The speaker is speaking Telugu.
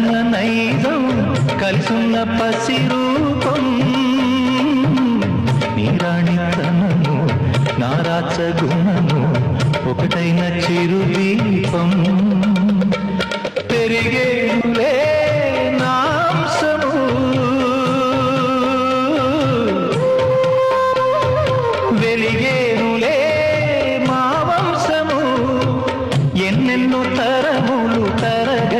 కన్న నైజం కలిసున్న పసి రూపం నీ రాణితనము నా రాచ గుణము ఒకటైన చిరు దీపం పెరిగేనులే నాంసము వెలిగేనులే మా వంశము ఎన్నెన్నో తరములు తరగ